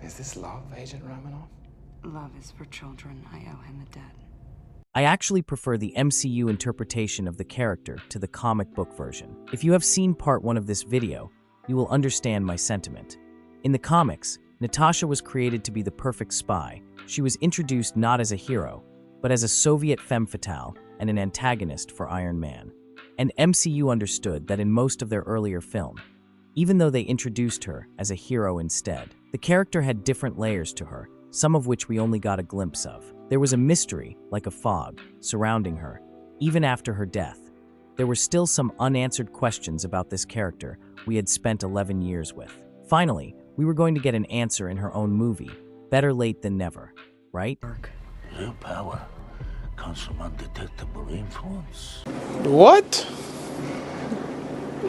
Is this love, Agent Romanoff? Love is for children. I owe him a debt. I actually prefer the MCU interpretation of the character to the comic book version. If you have seen part 1 of this video, you will understand my sentiment. In the comics, Natasha was created to be the perfect spy. She was introduced not as a hero, but as a Soviet femme fatale and an antagonist for Iron Man. And MCU understood that in most of their earlier film, even though they introduced her as a hero instead, the character had different layers to her, some of which we only got a glimpse of. There was a mystery, like a fog, surrounding her. Even after her death, there were still some unanswered questions about this character we had spent 11 years with. Finally, we were going to get an answer in her own movie. Better late than never, right? Real power comes from undetectable influence. What?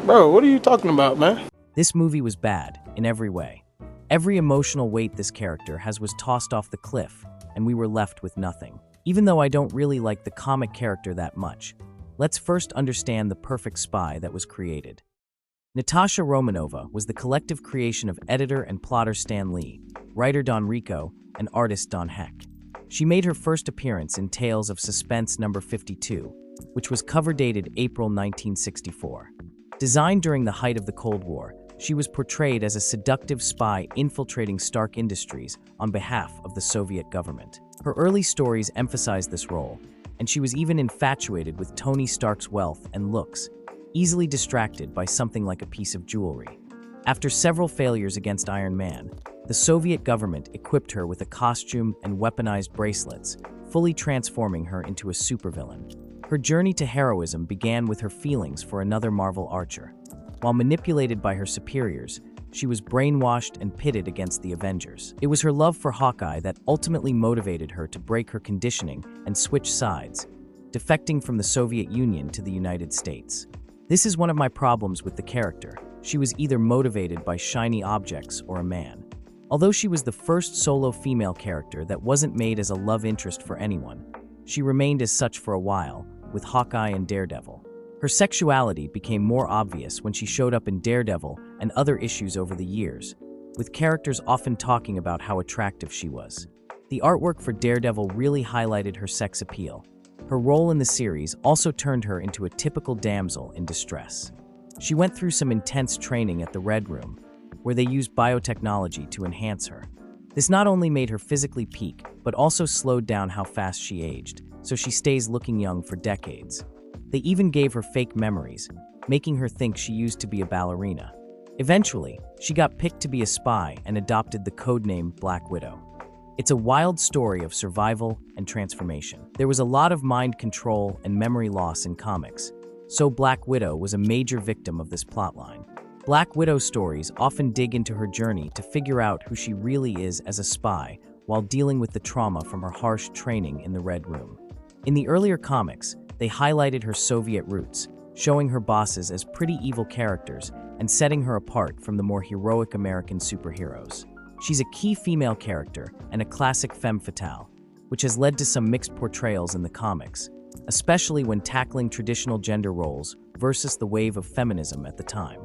Bro, what are you talking about, man? This movie was bad, in every way. Every emotional weight this character has was tossed off the cliff, and we were left with nothing. Even though I don't really like the comic character that much, let's first understand the perfect spy that was created. Natasha Romanoff was the collective creation of editor and plotter Stan Lee, writer Don Rico, and artist Don Heck. She made her first appearance in Tales of Suspense number 52, which was cover dated April 1964. Designed during the height of the Cold War, she was portrayed as a seductive spy infiltrating Stark Industries on behalf of the Soviet government. Her early stories emphasized this role, and she was even infatuated with Tony Stark's wealth and looks, easily distracted by something like a piece of jewelry. After several failures against Iron Man, the Soviet government equipped her with a costume and weaponized bracelets, fully transforming her into a supervillain. Her journey to heroism began with her feelings for another Marvel archer. While manipulated by her superiors, she was brainwashed and pitted against the Avengers. It was her love for Hawkeye that ultimately motivated her to break her conditioning and switch sides, defecting from the Soviet Union to the United States. This is one of my problems with the character. She was either motivated by shiny objects or a man. Although she was the first solo female character that wasn't made as a love interest for anyone, she remained as such for a while, with Hawkeye and Daredevil. Her sexuality became more obvious when she showed up in Daredevil and other issues over the years, with characters often talking about how attractive she was. The artwork for Daredevil really highlighted her sex appeal. Her role in the series also turned her into a typical damsel in distress. She went through some intense training at the Red Room, where they used biotechnology to enhance her. This not only made her physically peak, but also slowed down how fast she aged, so she stays looking young for decades. They even gave her fake memories, making her think she used to be a ballerina. Eventually, she got picked to be a spy and adopted the codename Black Widow. It's a wild story of survival and transformation. There was a lot of mind control and memory loss in comics, so Black Widow was a major victim of this plotline. Black Widow stories often dig into her journey to figure out who she really is as a spy while dealing with the trauma from her harsh training in the Red Room. In the earlier comics, they highlighted her Soviet roots, showing her bosses as pretty evil characters and setting her apart from the more heroic American superheroes. She's a key female character and a classic femme fatale, which has led to some mixed portrayals in the comics, especially when tackling traditional gender roles versus the wave of feminism at the time.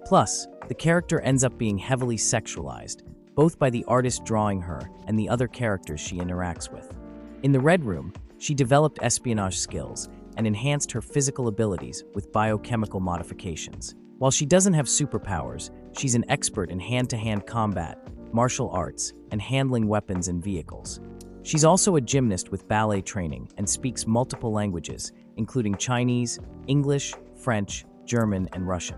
Plus, the character ends up being heavily sexualized, both by the artist drawing her and the other characters she interacts with. In the Red Room, she developed espionage skills and enhanced her physical abilities with biochemical modifications. While she doesn't have superpowers, she's an expert in hand-to-hand combat, martial arts, and handling weapons and vehicles. She's also a gymnast with ballet training and speaks multiple languages, including Chinese, English, French, German, and Russian.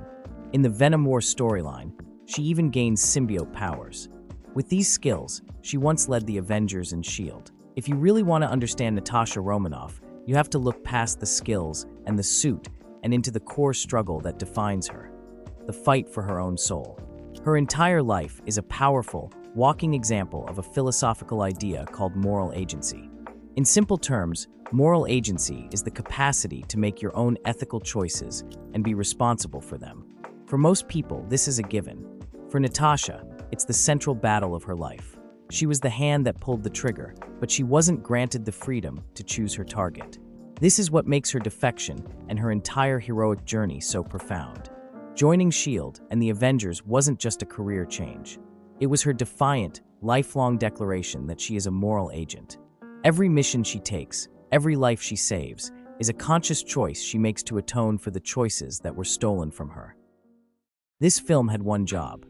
In the Venom War storyline, she even gains symbiote powers. With these skills, she once led the Avengers and S.H.I.E.L.D. If you really want to understand Natasha Romanoff, you have to look past the skills and the suit and into the core struggle that defines her, the fight for her own soul. Her entire life is a powerful, walking example of a philosophical idea called moral agency. In simple terms, moral agency is the capacity to make your own ethical choices and be responsible for them. For most people, this is a given. For Natasha, it's the central battle of her life. She was the hand that pulled the trigger, but she wasn't granted the freedom to choose her target. This is what makes her defection and her entire heroic journey so profound. Joining S.H.I.E.L.D. and the Avengers wasn't just a career change. It was her defiant, lifelong declaration that she is a moral agent. Every mission she takes, every life she saves, is a conscious choice she makes to atone for the choices that were stolen from her. This film had one job: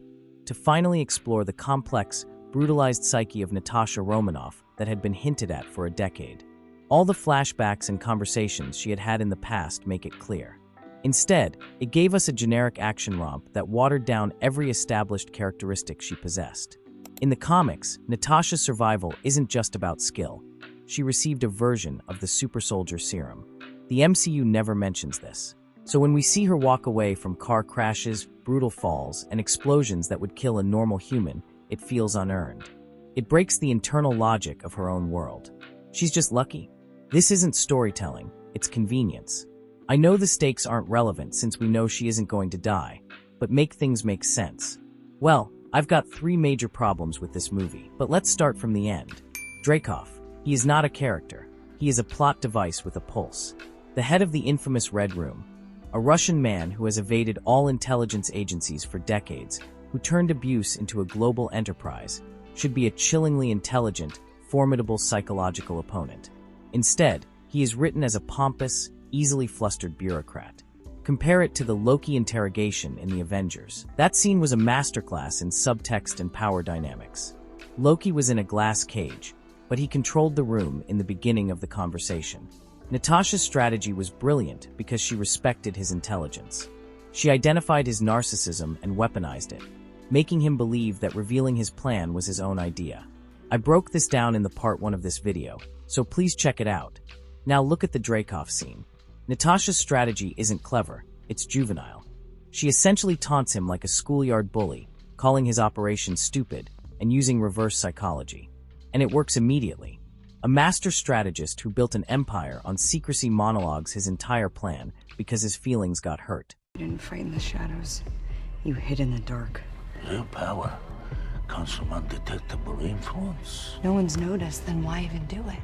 to finally explore the complex, brutalized psyche of Natasha Romanoff that had been hinted at for a decade. All the flashbacks and conversations she had had in the past make it clear. Instead, it gave us a generic action romp that watered down every established characteristic she possessed. In the comics, Natasha's survival isn't just about skill. She received a version of the super soldier serum. The MCU never mentions this. So when we see her walk away from car crashes, brutal falls, and explosions that would kill a normal human, it feels unearned. It breaks the internal logic of her own world. She's just lucky. This isn't storytelling, it's convenience. I know the stakes aren't relevant since we know she isn't going to die, but make things make sense. Well, I've got 3 major problems with this movie, but let's start from the end. Dreykov. He is not a character. He is a plot device with a pulse. The head of the infamous Red Room, a Russian man who has evaded all intelligence agencies for decades, who turned abuse into a global enterprise, should be a chillingly intelligent, formidable psychological opponent. Instead, he is written as a pompous, easily flustered bureaucrat. Compare it to the Loki interrogation in The Avengers. That scene was a masterclass in subtext and power dynamics. Loki was in a glass cage, but he controlled the room in the beginning of the conversation. Natasha's strategy was brilliant because she respected his intelligence. She identified his narcissism and weaponized it, making him believe that revealing his plan was his own idea. I broke this down in the part 1 of this video, so please check it out. Now look at the Dreykov scene. Natasha's strategy isn't clever, it's juvenile. She essentially taunts him like a schoolyard bully, calling his operation stupid and using reverse psychology. And it works immediately. A master strategist who built an empire on secrecy monologues his entire plan because his feelings got hurt. You didn't fight in the shadows. You hid in the dark. Real power comes from undetectable influence. No one's noticed, then why even do it?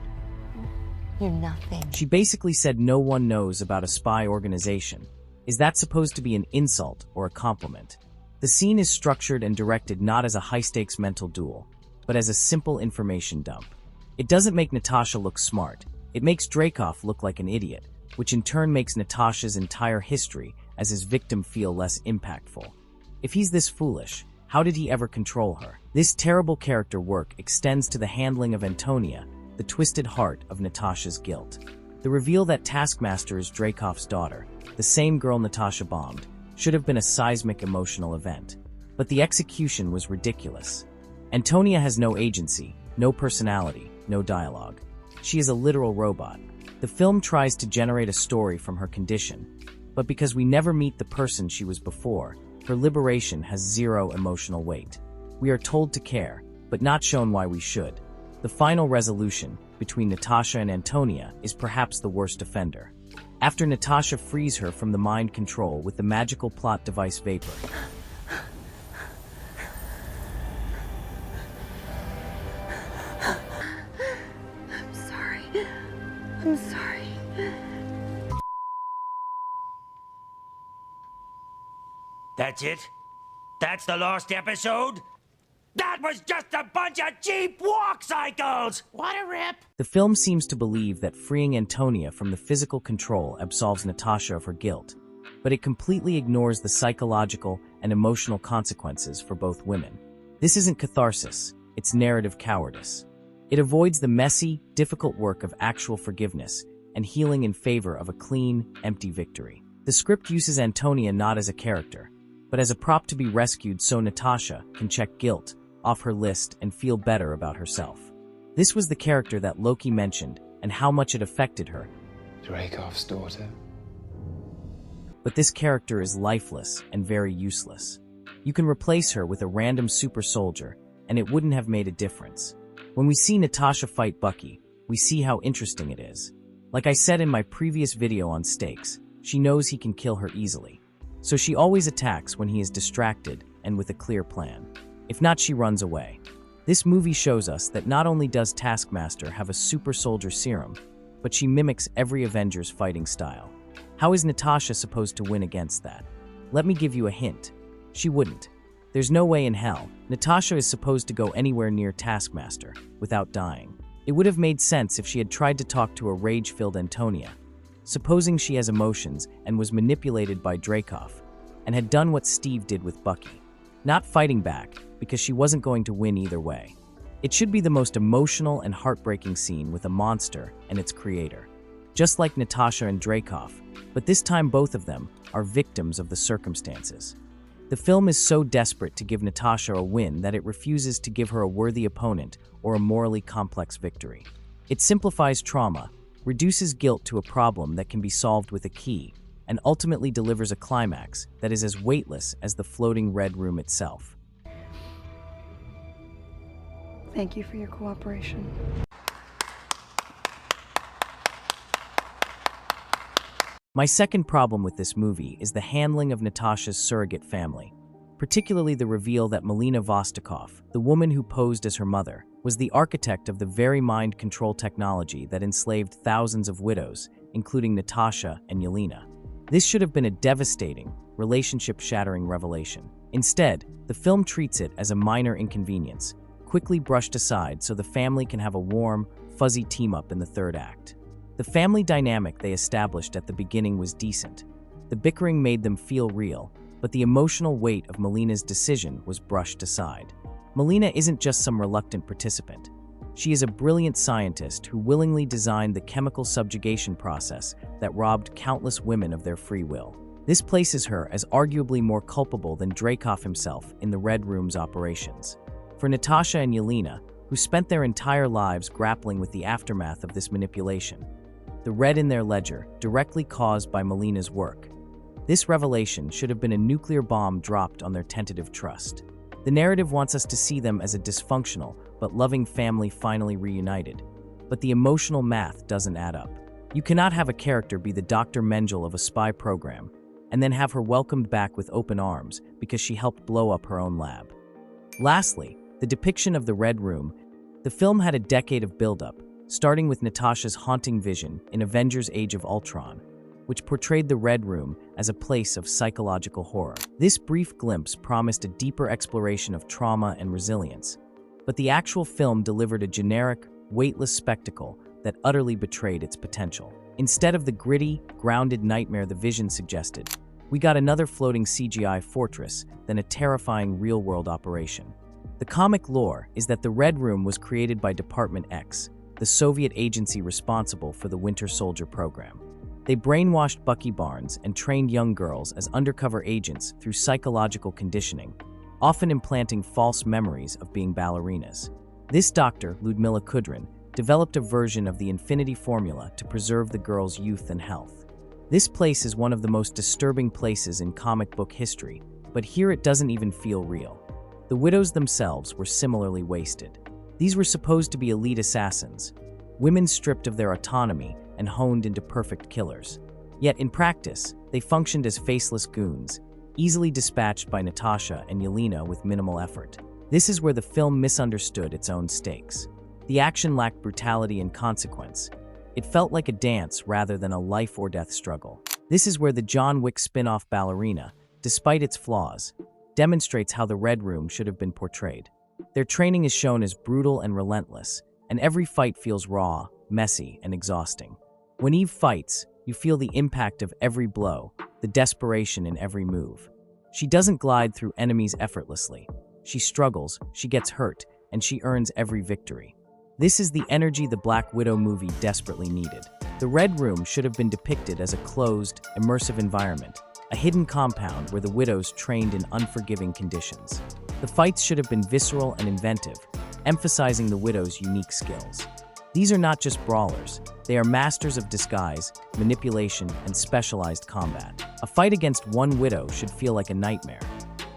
You're nothing. She basically said no one knows about a spy organization. Is that supposed to be an insult or a compliment? The scene is structured and directed not as a high-stakes mental duel, but as a simple information dump. It doesn't make Natasha look smart. It makes Dreykov look like an idiot, which in turn makes Natasha's entire history as his victim feel less impactful. If he's this foolish, how did he ever control her? This terrible character work extends to the handling of Antonia, the twisted heart of Natasha's guilt. The reveal that Taskmaster is Dreykov's daughter, the same girl Natasha bombed, should have been a seismic emotional event. But the execution was ridiculous. Antonia has no agency, no personality, no dialogue. She is a literal robot. The film tries to generate a story from her condition, but because we never meet the person she was before, her liberation has zero emotional weight. We are told to care, but not shown why we should. The final resolution, between Natasha and Antonia, is perhaps the worst offender. After Natasha frees her from the mind control with the magical plot device Vapor, I'm sorry. That's it? That's the last episode? That was just a bunch of cheap walk cycles! What a rip! the film seems to believe that freeing Antonia from the physical control absolves Natasha of her guilt, but it completely ignores the psychological and emotional consequences for both women. This isn't catharsis, it's narrative cowardice. It avoids the messy, difficult work of actual forgiveness and healing in favor of a clean, empty victory. The script uses Antonia not as a character, but as a prop to be rescued so Natasha can check guilt off her list and feel better about herself. This was the character that Loki mentioned and how much it affected her. Dreykov's daughter. But this character is lifeless and very useless. You can replace her with a random super soldier, and it wouldn't have made a difference. When we see Natasha fight Bucky, we see how interesting it is. Like I said in my previous video on stakes, she knows he can kill her easily. So she always attacks when he is distracted and with a clear plan. If not, she runs away. This movie shows us that not only does Taskmaster have a super soldier serum, but she mimics every Avenger's fighting style. How is Natasha supposed to win against that? Let me give you a hint. She wouldn't. There's no way in hell Natasha is supposed to go anywhere near Taskmaster without dying. It would have made sense if she had tried to talk to a rage-filled Antonia, supposing she has emotions and was manipulated by Dreykov, and had done what Steve did with Bucky, not fighting back because she wasn't going to win either way. It should be the most emotional and heartbreaking scene with a monster and its creator, just like Natasha and Dreykov, but this time both of them are victims of the circumstances. The film is so desperate to give Natasha a win that it refuses to give her a worthy opponent or a morally complex victory. It simplifies trauma, reduces guilt to a problem that can be solved with a key, and ultimately delivers a climax that is as weightless as the floating red room itself. Thank you for your cooperation. My second problem with this movie is the handling of Natasha's surrogate family, particularly the reveal that Melina Vostokov, the woman who posed as her mother, was the architect of the very mind control technology that enslaved thousands of widows, including Natasha and Yelena. This should have been a devastating, relationship-shattering revelation. Instead, the film treats it as a minor inconvenience, quickly brushed aside so the family can have a warm, fuzzy team-up in the third act. The family dynamic they established at the beginning was decent. The bickering made them feel real, but the emotional weight of Melina's decision was brushed aside. Melina isn't just some reluctant participant. She is a brilliant scientist who willingly designed the chemical subjugation process that robbed countless women of their free will. This places her as arguably more culpable than Dreykov himself in the Red Room's operations. For Natasha and Yelena, who spent their entire lives grappling with the aftermath of this manipulation, the red in their ledger, directly caused by Melina's work. This revelation should have been a nuclear bomb dropped on their tentative trust. The narrative wants us to see them as a dysfunctional but loving family finally reunited, but the emotional math doesn't add up. You cannot have a character be the Dr. Mengele of a spy program and then have her welcomed back with open arms because she helped blow up her own lab. Lastly, the depiction of the Red Room. The film had a decade of buildup, starting with Natasha's haunting vision in Avengers: Age of Ultron, which portrayed the Red Room as a place of psychological horror. This brief glimpse promised a deeper exploration of trauma and resilience, but the actual film delivered a generic, weightless spectacle that utterly betrayed its potential. Instead of the gritty, grounded nightmare the vision suggested, we got another floating CGI fortress than a terrifying real-world operation. The comic lore is that the Red Room was created by Department X, the Soviet agency responsible for the Winter Soldier program. They brainwashed Bucky Barnes and trained young girls as undercover agents through psychological conditioning, often implanting false memories of being ballerinas. This doctor, Ludmila Kudrin, developed a version of the Infinity Formula to preserve the girls' youth and health. This place is one of the most disturbing places in comic book history, but here it doesn't even feel real. The widows themselves were similarly wasted. These were supposed to be elite assassins, women stripped of their autonomy and honed into perfect killers. Yet in practice, they functioned as faceless goons, easily dispatched by Natasha and Yelena with minimal effort. This is where the film misunderstood its own stakes. The action lacked brutality and consequence. It felt like a dance rather than a life-or-death struggle. This is where the John Wick spin-off Ballerina, despite its flaws, demonstrates how the Red Room should have been portrayed. Their training is shown as brutal and relentless, and every fight feels raw, messy, and exhausting. When Eve fights, you feel the impact of every blow, the desperation in every move. She doesn't glide through enemies effortlessly. She struggles, she gets hurt, and she earns every victory. This is the energy the Black Widow movie desperately needed. The Red Room should have been depicted as a closed, immersive environment, a hidden compound where the widows trained in unforgiving conditions. The fights should have been visceral and inventive, emphasizing the widows' unique skills. These are not just brawlers, they are masters of disguise, manipulation, and specialized combat. A fight against one widow should feel like a nightmare,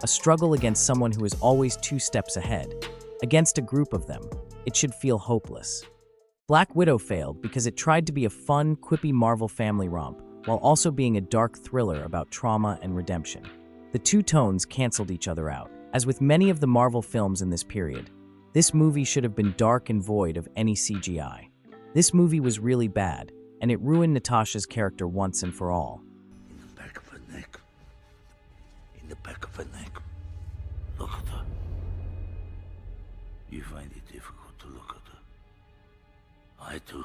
a struggle against someone who is always 2 steps ahead. Against a group of them, it should feel hopeless. Black Widow failed because it tried to be a fun, quippy Marvel family romp, while also being a dark thriller about trauma and redemption. The two tones canceled each other out. As with many of the Marvel films in this period, this movie should have been dark and void of any CGI. This movie was really bad, and it ruined Natasha's character once and for all. In the back of her neck. In the back of her neck. Look. You find it difficult to look at her. I do.